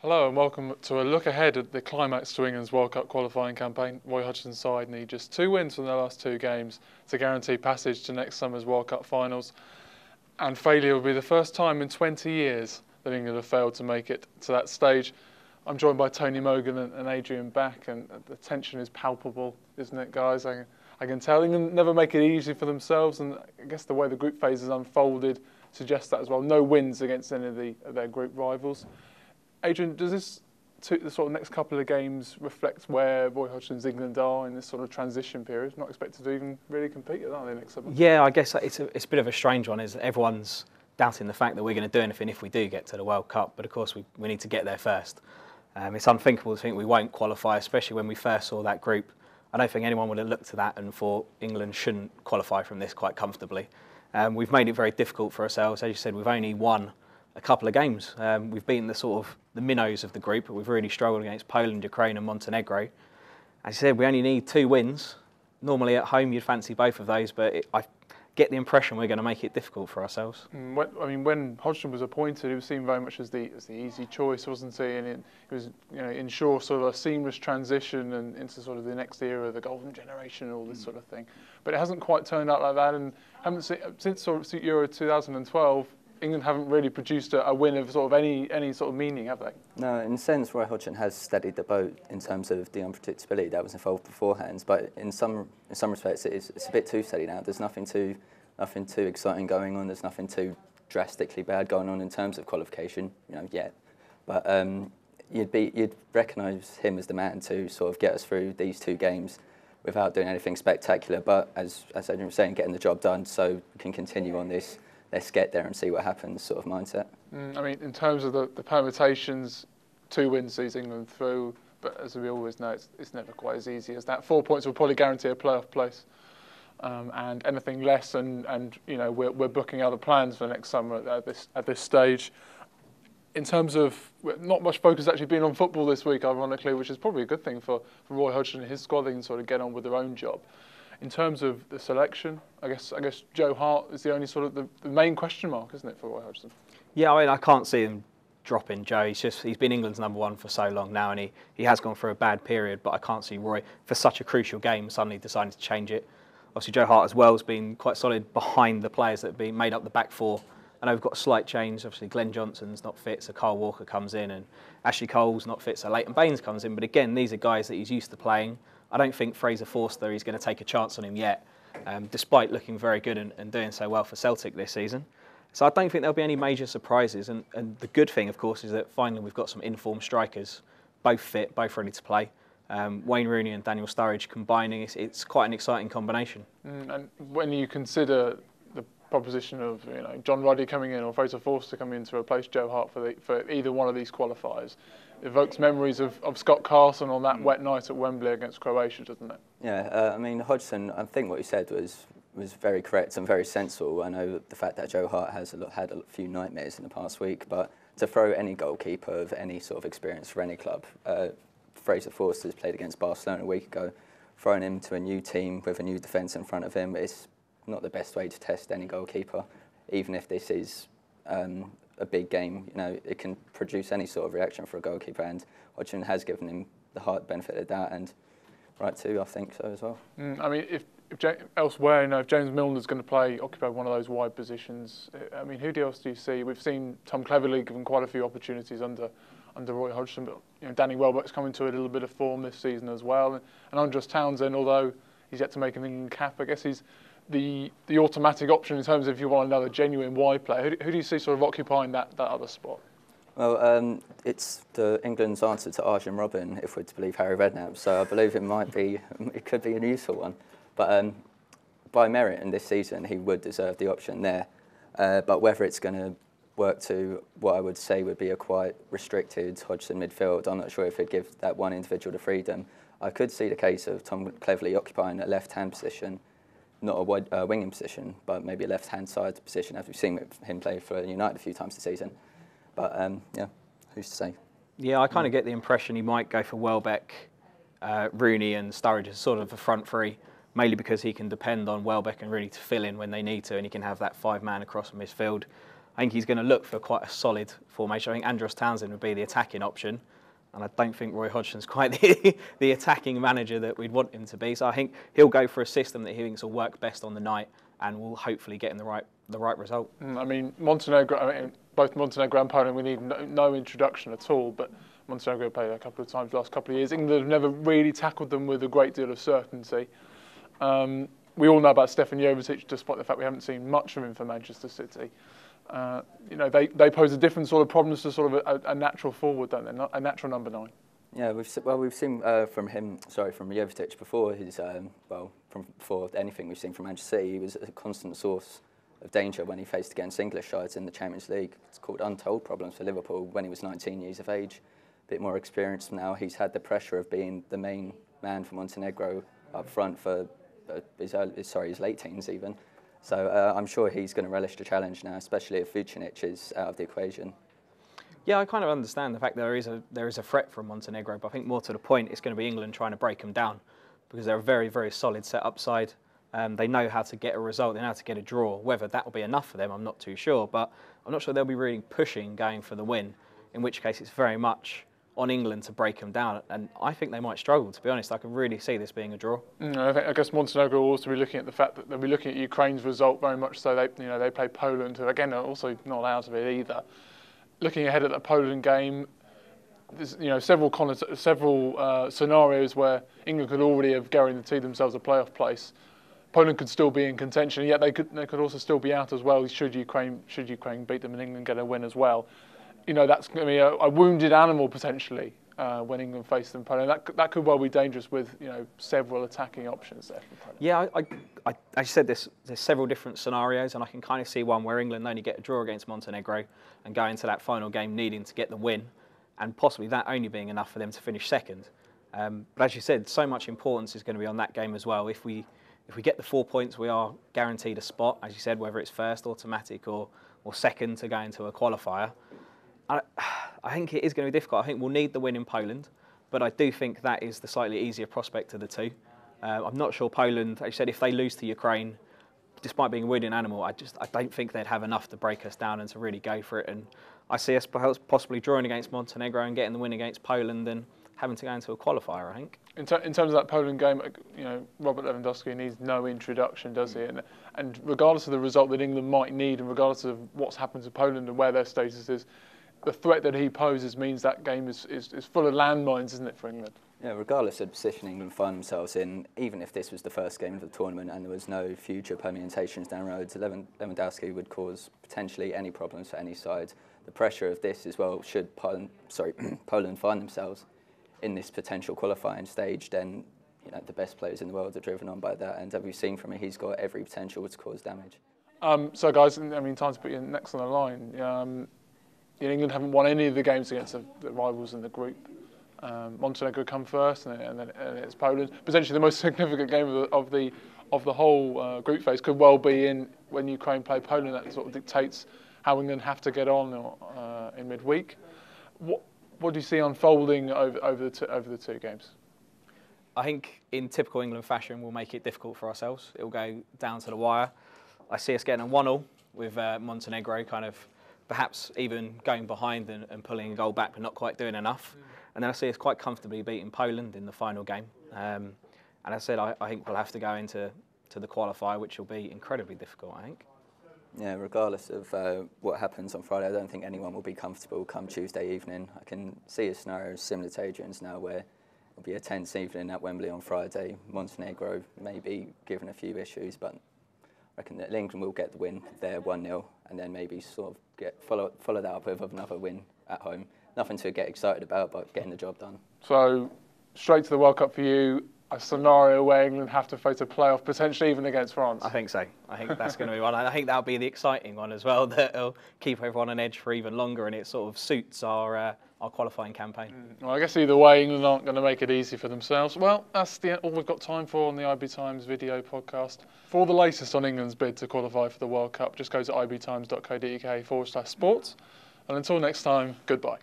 Hello and welcome to a look ahead at the climax to England's World Cup qualifying campaign. Roy Hodgson's side need just 2 wins from their last 2 games to guarantee passage to next summer's World Cup finals. And failure will be the first time in 20 years that England have failed to make it to that stage. I'm joined by Tony Mogan and Adrian back, and the tension is palpable, isn't it, guys? I can tell England never make it easy for themselves, and I guess the way the group phase has unfolded suggests that as well. No wins against any of their group rivals. Adrian, does the sort of next couple of games reflect where Roy Hodgson's England are in this sort of transition period? Not expected to even really compete, aren't they, next summer? Yeah, I guess it's a bit of a strange one. Is everyone's doubting the fact that we're going to do anything if we do get to the World Cup, but of course we need to get there first. It's unthinkable to think we won't qualify, especially when we first saw that group. I don't think anyone would have looked at that and thought England shouldn't qualify from this quite comfortably. We've made it very difficult for ourselves. As you said, we've only won a couple of games. We've beaten the minnows of the group, but we've really struggled against Poland, Ukraine and Montenegro. As you said, we only need 2 wins. Normally at home you'd fancy both of those, but I get the impression we're going to make it difficult for ourselves. When Hodgson was appointed, he was seen very much as the easy choice, wasn't he? And it was, ensure sort of a seamless transition and into sort of the next era, the golden generation, all this sort of thing. But it hasn't quite turned out like that, and haven't seen, since sort of Euro 2012. England haven't really produced a win of sort of any sort of meaning, have they? No, in a sense, Roy Hodgson has steadied the boat in terms of the unpredictability that was involved beforehand. But in some respects, it's a bit too steady now. There's nothing too exciting going on. There's nothing too drastically bad going on in terms of qualification, yet. But you'd recognise him as the man to sort of get us through these 2 games without doing anything spectacular. But as Adrian was saying, getting the job done so we can continue on this. Let's get there and see what happens sort of mindset. In terms of the permutations, 2 wins sees England through, but as we always know, it's never quite as easy as that. 4 points will probably guarantee a playoff place, and anything less, and we're booking other plans for next summer at this stage. In terms of not much focus actually being on football this week, ironically, which is probably a good thing for Roy Hodgson and his squad. They can sort of get on with their own job. In terms of the selection, I guess Joe Hart is the only sort of the main question mark, isn't it, for Roy Hodgson? Yeah, I can't see him dropping Joe. He's been England's #1 for so long now, and he has gone through a bad period. But I can't see Roy for such a crucial game suddenly deciding to change it. Obviously, Joe Hart as well has been quite solid behind the players that have been made up the back 4. I know we've got a slight change. Obviously, Glenn Johnson's not fit, so Kyle Walker comes in, and Ashley Cole's not fit, so Leighton Baines comes in. But again, these are guys that he's used to playing. I don't think Fraser Forster is going to take a chance on him yet. Despite looking very good and doing so well for Celtic this season. So I don't think there'll be any major surprises. And the good thing, of course, is that finally we've got some informed strikers, both fit, both ready to play. Wayne Rooney and Daniel Sturridge combining, it's quite an exciting combination. And when you consider the proposition of John Ruddy coming in or Fraser Forster coming in to replace Joe Hart for either one of these qualifiers, it evokes memories of Scott Carson on that wet night at Wembley against Croatia, doesn't it? Yeah, Hodgson, I think what he said was very correct and very sensible. I know the fact that Joe Hart has had a few nightmares in the past week, but to throw any goalkeeper of any sort of experience for any club, Fraser Forster's played against Barcelona a week ago, throwing him to a new team with a new defence in front of him, it's not the best way to test any goalkeeper. Even if this is a big game, it can produce any sort of reaction for a goalkeeper, and Hodgson has given him the Hart benefit of the doubt, and right too, I think so as well. If elsewhere, if James Milner's going to occupy one of those wide positions, who else do you see? We've seen Tom Cleverley given quite a few opportunities under Roy Hodgson, but Danny Welbeck's coming to a little bit of form this season as well, and Andros Townsend, although he's yet to make an England cap, I guess he's the automatic option in terms of if you want another genuine wide player. Who do you see sort of occupying that other spot? Well, it's England's answer to Arjen Robben, if we're to believe Harry Redknapp. So I believe it could be a useful one. But by merit in this season, he would deserve the option there. But whether it's going to work to what I would say would be a quite restricted Hodgson midfield, I'm not sure if it'd give that one individual the freedom. I could see the case of Tom Cleverley occupying a left-hand position, not a winging position, but maybe a left-hand side position, as we've seen him play for United a few times this season. But who's to say? Yeah, I kind of get the impression he might go for Welbeck, Rooney and Sturridge as sort of a front 3, mainly because he can depend on Welbeck and Rooney to fill in when they need to, and he can have that 5-man across midfield. I think he's going to look for quite a solid formation. I think Andros Townsend would be the attacking option, and I don't think Roy Hodgson's quite the attacking manager that we'd want him to be. So I think he'll go for a system that he thinks will work best on the night and will hopefully get him the right result. I mean, both Montenegro and Poland, we need no introduction at all, but Montenegro played a couple of times the last couple of years. England have never really tackled them with a great deal of certainty. We all know about Stevan Jovetic, despite the fact we haven't seen much of him for Manchester City. They pose a different sort of problems to sort of a natural forward, don't they? Not a natural number 9. Yeah, we've seen from Jovetic before before anything we've seen from Manchester City, he was a constant source of danger when he faced against English sides in the Champions League. It's called untold problems for Liverpool when he was 19 years of age. A bit more experienced now. He's had the pressure of being the main man for Montenegro up front for his late teens even. So I'm sure he's going to relish the challenge now, especially if Vucinic is out of the equation. Yeah, I kind of understand the fact that there is a threat from Montenegro, but I think more to the point, it's going to be England trying to break them down because they're a very, very solid set-up side. They know how to get a result, they know how to get a draw. Whether that will be enough for them, I'm not too sure, but I'm not sure they'll be really pushing, going for the win, in which case it's very much on England to break them down, and I think they might struggle, to be honest. I can really see this being a draw. I guess Montenegro will also be looking at the fact that they'll be looking at Ukraine's result very much so. They play Poland, who again are also not out of it either. Looking ahead at the Poland game, there's several scenarios where England could already have guaranteed themselves a playoff place. Poland could still be in contention, yet they could also still be out as well. Should Ukraine beat them and England get a win as well, that's going to be a wounded animal potentially when England face them. Poland. That could well be dangerous with several attacking options there. Yeah, I said there's several different scenarios, and I can kind of see one where England only get a draw against Montenegro and go into that final game needing to get the win, and possibly that only being enough for them to finish second. But as you said, so much importance is going to be on that game as well. If we get the 4 points, we are guaranteed a spot, as you said, whether it's first, automatic, or second to go into a qualifier. I think it is going to be difficult. I think we'll need the win in Poland, but I do think that is the slightly easier prospect of the two. I'm not sure Poland, as you said, if they lose to Ukraine, despite being a wounded animal, I don't think they'd have enough to break us down and to really go for it. And I see us possibly drawing against Montenegro and getting the win against Poland and having to go into a qualifier, I think. In terms of that Poland game, Robert Lewandowski needs no introduction, does he? And regardless of the result that England might need, and regardless of what's happened to Poland and where their status is, the threat that he poses means that game is full of landmines, isn't it, for England? Yeah, regardless of the position England find themselves in, even if this was the first game of the tournament and there was no future permutations down the road, Lewandowski would cause potentially any problems for any side. The pressure of this as well, should Poland find themselves in this potential qualifying stage, then the best players in the world are driven on by that, and as we've seen from him, he's got every potential to cause damage. So guys, time to put your necks on the line. England haven't won any of the games against the rivals in the group. Montenegro come first, and then it's Poland. Potentially the most significant game of the whole group phase could well be when Ukraine play Poland. That sort of dictates how England have to get on in midweek. What do you see unfolding over the two games? I think in typical England fashion, we'll make it difficult for ourselves. It'll go down to the wire. I see us getting a 1-1 with Montenegro kind of perhaps even going behind and pulling a goal back, but not quite doing enough. And then I see us quite comfortably beating Poland in the final game. And as I said, I think we'll have to go into the qualifier, which will be incredibly difficult, I think. Yeah, regardless of what happens on Friday, I don't think anyone will be comfortable come Tuesday evening. I can see a scenario similar to Adrian's now, where it'll be a tense evening at Wembley on Friday. Montenegro may be given a few issues, but I reckon that England will get the win there 1-0, and then maybe sort of follow that up with another win at home. Nothing to get excited about, but getting the job done. So straight to the World Cup for you. A scenario where England have to face a playoff, potentially even against France. I think so. I think that's going to be one. I think that'll be the exciting one as well. That'll keep everyone on edge for even longer, and it sort of suits our qualifying campaign. Well, I guess either way, England aren't going to make it easy for themselves. Well, that's all we've got time for on the IBTimes video podcast. For all the latest on England's bid to qualify for the World Cup, just go to ibtimes.co.uk/sports. And until next time, goodbye.